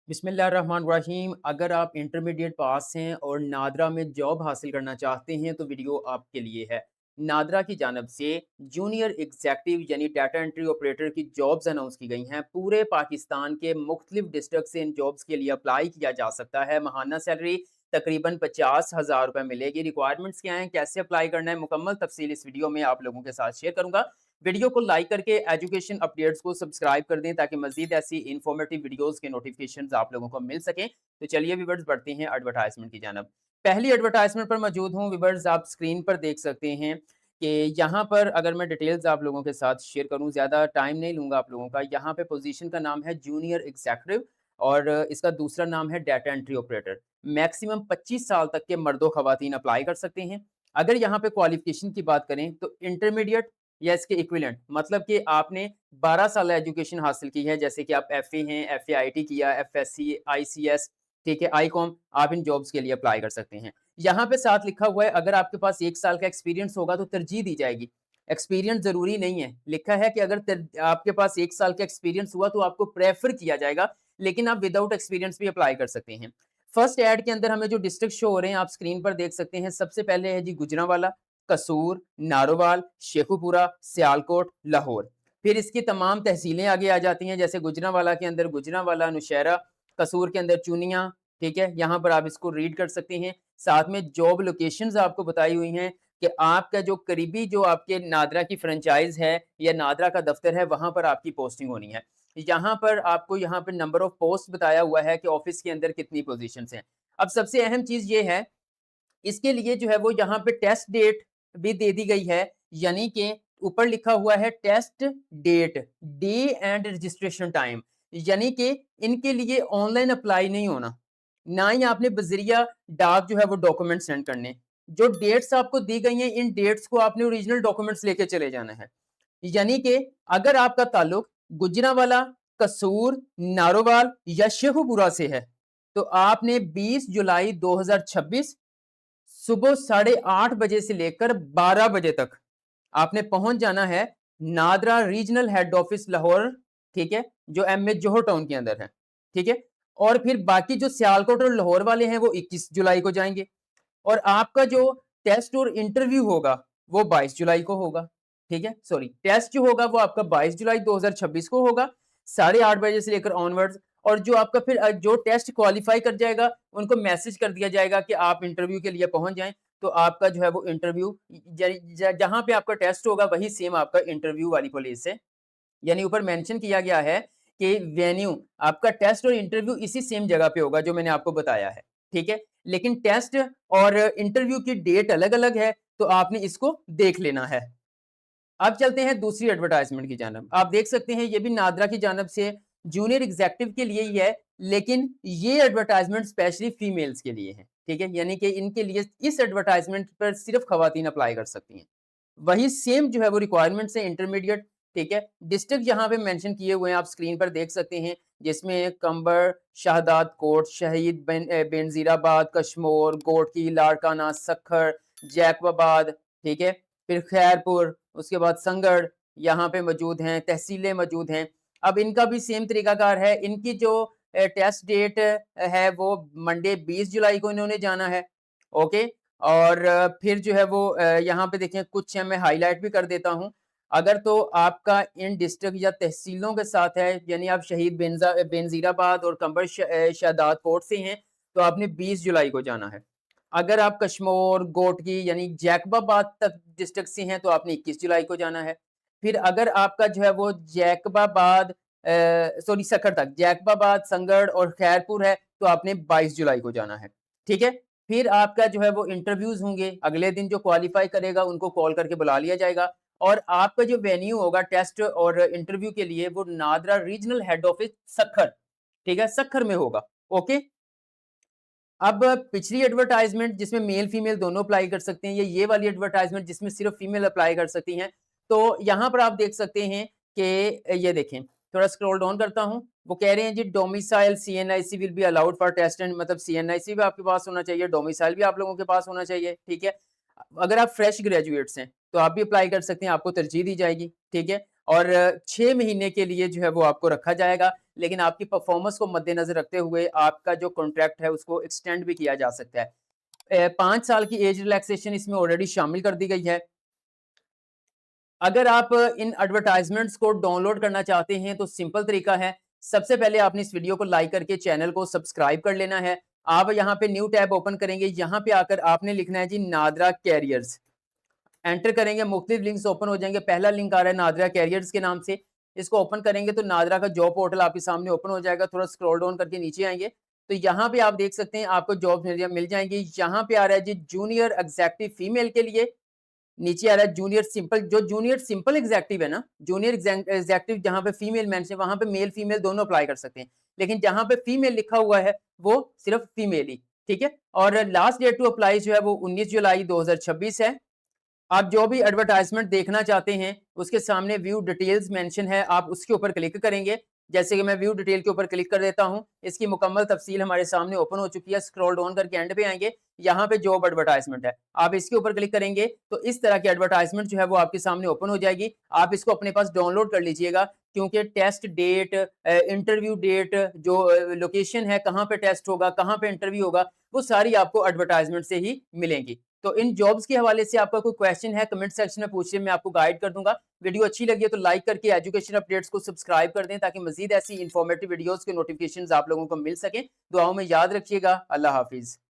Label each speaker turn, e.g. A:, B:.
A: बिस्मिल्लाहिर्रहमानिर्रहीम। अगर आप इंटरमीडिएट पास हैं और नादरा में जॉब हासिल करना चाहते हैं तो वीडियो आपके लिए है। नादरा की जानिब से जूनियर एग्जेक्टिव यानी डाटा एंट्री ऑपरेटर की जॉब्स अनाउंस की गई हैं। पूरे पाकिस्तान के मुख्तलिफ डिस्ट्रिक्ट से इन जॉब्स के लिए अप्लाई किया जा सकता है। माहाना सैलरी तकरीबन 50,000 रुपये मिलेगी। रिक्वायरमेंट्स क्या हैं, कैसे अप्लाई करना है, मुकम्मल तफसील इस वीडियो में आप लोगों के साथ शेयर करूंगा। वीडियो को लाइक करके एजुकेशन अपडेट्स को सब्सक्राइब कर दें ताकि मजीद ऐसी इंफॉर्मेटिव वीडियोस के नोटिफिकेशंस आप लोगों को मिल सकें। तो चलिए व्यूअर्स बढ़ते हैं एडवर्टाइजमेंट की जानब। पहली एडवर्टाइजमेंट पर मौजूद हूँ व्यूअर्स, आप स्क्रीन पर देख सकते हैं कि यहाँ पर अगर मैं डिटेल्स आप लोगों के साथ शेयर करूँ, ज़्यादा टाइम नहीं लूँगा आप लोगों का। यहाँ पे पोजीशन का नाम है जूनियर एग्जीक्यूटिव और इसका दूसरा नाम है डाटा एंट्री ऑपरेटर। मैक्सिमम 25 साल तक के मर्दों खवातीन अप्लाई कर सकते हैं। अगर यहाँ पे क्वालिफिकेशन की बात करें तो इंटरमीडिएट या इसके इक्विवेलेंट, मतलब कि आपने 12 साल एजुकेशन हासिल की है, जैसे कि आप एफए हैं, एफए आईटी किया, एफएससी, आईसीएस, ठीक है, आईकॉम, आप इन जॉब्स के लिए अप्लाई कर सकते हैं। यहाँ पे साथ लिखा हुआ है अगर आपके पास 1 साल का एक्सपीरियंस होगा तो तरजीह दी जाएगी। एक्सपीरियंस ज़रूरी नहीं है, लिखा है कि अगर आपके पास 1 साल का एक्सपीरियंस हुआ तो आपको प्रेफ़र किया जाएगा, लेकिन आप विदाउट एक्सपीरियंस भी अप्लाई कर सकते हैं। फर्स्ट ऐड के अंदर हमें जो डिस्ट्रिक्ट शो हो रहे हैं आप स्क्रीन पर देख सकते हैं। सबसे पहले है जी गुजरांवाला, कसूर, नारोवाल, शेखुपुरा, सियालकोट, लाहौर। फिर इसकी तमाम तहसीलें आगे आ जाती हैं, जैसे गुजरांवाला के अंदर गुजरांवाला, नौशहरा, कसूर के अंदर चुनिया, ठीक है? यहाँ पर आप इसको रीड कर सकते हैं। साथ में जॉब लोकेशंस आपको बताई हुई हैं कि आपका जो करीबी जो आपके नादरा की फ्रेंचाइज़ है या नादरा का दफ्तर है, वहाँ पर आपकी पोस्टिंग होनी है। यहाँ पर आपको यहाँ पे नंबर ऑफ पोस्ट बताया हुआ है कि ऑफ़िस के अंदर कितनी पोज़ीशंस हैं। अब सबसे अहम चीज़ ये है, इसके लिए जो है वो यहाँ पे टेस्ट डेट भी दे दी गई है, यानी कि ऊपर लिखा हुआ है test date, day and registration time, यानी कि इनके लिए ऑनलाइन अप्लाई नहीं होना, ना ही आपने बजरिया डाक जो है वो डॉक्यूमेंट सेंड करने। जो डेट्स आपको दी गई हैं, इन डेट्स को आपने ओरिजिनल डॉक्यूमेंट्स लेके चले जाना है। यानी कि अगर आपका ताल्लुक गुजरांवाला, कसूर, नारोवाल या शेखुपुरा से है, तो आपने 20 जुलाई 2026 सुबह 8:30 बजे से लेकर 12 बजे तक आपने पहुंच जाना है NADRA regional head office Lahore, ठीक है, जो एमए जोहर टाउन के अंदर है, ठीक है। और फिर बाकी जो सियालकोट और लाहौर वाले हैं वो 21 जुलाई को जाएंगे और आपका जो टेस्ट और इंटरव्यू होगा वो 22 जुलाई को होगा, ठीक है। सॉरी, टेस्ट जो होगा वो आपका 22 जुलाई 2026 को होगा, 8:30 बजे से लेकर ऑनवर्ड्स। और जो आपका फिर जो टेस्ट क्वालिफाई कर जाएगा उनको मैसेज कर दिया जाएगा कि आप इंटरव्यू के लिए पहुंच जाएं। तो आपका जो है वो इंटरव्यू जहां पे आपका टेस्ट होगा वही सेम आपका इंटरव्यू वाली प्लेस है, यानी ऊपर मेंशन किया गया है कि वेन्यू आपका टेस्ट और इंटरव्यू इसी सेम जगह पे होगा जो मैंने आपको बताया है, ठीक है। लेकिन टेस्ट और इंटरव्यू की डेट अलग अलग है, तो आपने इसको देख लेना है। अब चलते हैं दूसरी एडवर्टाइजमेंट की जानब। आप देख सकते हैं ये भी नादरा की जानब से जूनियर एग्जेक्टिव के लिए ही है, लेकिन ये एडवर्टाइजमेंट स्पेशली फीमेल्स के लिए है, ठीक है। यानी कि इनके लिए इस एडवर्टाइजमेंट पर सिर्फ खवातीन अप्लाई कर सकती हैं। वही सेम जो है वो रिक्वायरमेंट्स है इंटरमीडिएट, ठीक है। डिस्ट्रिक्ट यहाँ पे मेंशन किए हुए हैं, आप स्क्रीन पर देख सकते हैं, जिसमें कंबर, शाहदाद कोट, शहीद बेनजीराबाद, कशमोर, गोटकी, लाड़काना, सखर, जैकबाबाद, ठीक है। फिर खैरपुर, उसके बाद संगड़ यहाँ पे मौजूद हैं, तहसीलें मौजूद हैं। अब इनका भी सेम तरीकाकार है। इनकी जो टेस्ट डेट है वो मंडे 20 जुलाई को इन्होंने जाना है, ओके। और फिर जो है वो यहाँ पे देखें, कुछ है मैं हाईलाइट भी कर देता हूँ। अगर तो आपका इन डिस्ट्रिक्ट या तहसीलों के साथ है, यानी आप शहीद बेनजीराबाद और कंबर शहदाद कोट से हैं, तो आपने 20 जुलाई को जाना है। अगर आप कशमोर, गोटकी यानी जैकबाबाद तक डिस्ट्रिक्ट से हैं, तो आपने 21 जुलाई को जाना है। फिर अगर आपका जो है वो जैकबाबाद सॉरी सखर तक, जैकबाबाद, संगड़ और खैरपुर है, तो आपने 22 जुलाई को जाना है, ठीक है। फिर आपका जो है वो इंटरव्यूज होंगे, अगले दिन जो क्वालिफाई करेगा उनको कॉल करके बुला लिया जाएगा और आपका जो वेन्यू होगा टेस्ट और इंटरव्यू के लिए वो NADRA regional head office Sukkur, ठीक है, सखर में होगा, ओके। अब पिछली एडवर्टाइजमेंट जिसमें मेल फीमेल दोनों अप्लाई कर सकते हैं, ये वाली एडवर्टाइजमेंट जिसमें सिर्फ फीमेल अप्लाई कर सकती हैं। तो यहाँ पर आप देख सकते हैं कि ये देखें, थोड़ा स्क्रॉल डाउन करता हूँ, वो कह रहे हैं जी domicile CNIC will be allowed for test and, मतलब सीएनआईसी भी आपके पास होना चाहिए, डोमिसाइल भी आप लोगों के पास होना चाहिए, ठीक है। अगर आप फ्रेश ग्रेजुएट्स हैं तो आप भी अप्लाई कर सकते हैं, आपको तरजीह दी जाएगी, ठीक है। और 6 महीने के लिए जो है वो आपको रखा जाएगा, लेकिन आपकी परफ़ॉर्मेंस को मद्देनज़र रखते हुए आपका जो कॉन्ट्रैक्ट है उसको एक्सटेंड भी किया जा सकता है। 5 साल की एज रिलैक्सेशन इसमें ऑलरेडी शामिल कर दी गई है। अगर आप इन एडवर्टाइज़मेंट्स को डाउनलोड करना चाहते हैं तो सिंपल तरीका है। सबसे पहले आपने इस वीडियो को लाइक करके चैनल को सब्सक्राइब कर लेना है। आप यहाँ पे न्यू टैब ओपन करेंगे, यहाँ पे आकर आपने लिखना है जी नादरा कैरियर्स। एंटर करेंगे, मुख्तलिफ लिंक्स ओपन हो जाएँगे। पहला लिंक आ रहा है नादरा कैरियर्स के नाम से। इसको ओपन करेंगे तो नादरा का जॉब पोर्टल आपके सामने ओपन हो जाएगा। थोड़ा स्क्रॉल डाउन करके नीचे आएँगे, तो यहाँ पे आप देख सकते हैं आपको जॉब मिल जाएँगी। यहाँ पे आ रहा है जी जूनियर एग्ज़ेक्टिव फीमेल के लिए, नीचे आ रहा है जूनियर सिंपल। जो जूनियर सिंपल एग्जेक्टिव है ना, जूनियर एग्जेक्टिव जहाँ पे फीमेल मेंशन है वहां पे मेल फीमेल दोनों अप्लाई कर सकते हैं, लेकिन जहां पे फीमेल लिखा हुआ है वो सिर्फ फीमेल ही। ठीक है, और लास्ट डेट टू अप्लाई जो है वो 19 जुलाई 2026 है। आप जो भी एडवर्टाइजमेंट देखना चाहते हैं उसके सामने व्यू डिटेल्स मेंशन है, आप उसके ऊपर क्लिक करेंगे। जैसे कि मैं व्यू डिटेल के ऊपर क्लिक कर देता हूं, इसकी मुकम्मल तफसील हमारे सामने ओपन हो चुकी है। स्क्रॉल डाउन करके एंड पे आएंगे, यहाँ पे जॉब एडवर्टाइजमेंट है, आप इसके ऊपर क्लिक करेंगे तो इस तरह की एडवर्टाइजमेंट जो है वो आपके सामने ओपन हो जाएगी। आप इसको अपने पास डाउनलोड कर लीजिएगा, क्योंकि टेस्ट डेट, इंटरव्यू डेट, जो लोकेशन है कहाँ पे टेस्ट होगा, कहाँ पे इंटरव्यू होगा, वो सारी आपको एडवर्टाइजमेंट से ही मिलेंगी। तो इन जॉब्स के हवाले से आपका कोई क्वेश्चन है कमेंट सेक्शन में पूछिए, मैं आपको गाइड कर दूंगा। वीडियो अच्छी लगी है तो लाइक करके एजुकेशन अपडेट्स को सब्सक्राइब कर दें, ताकि मजीद ऐसी इन्फॉर्मेटिव वीडियोस के नोटिफिकेशंस आप लोगों को मिल सकें। दुआओं में याद रखिएगा। अल्लाह हाफिज।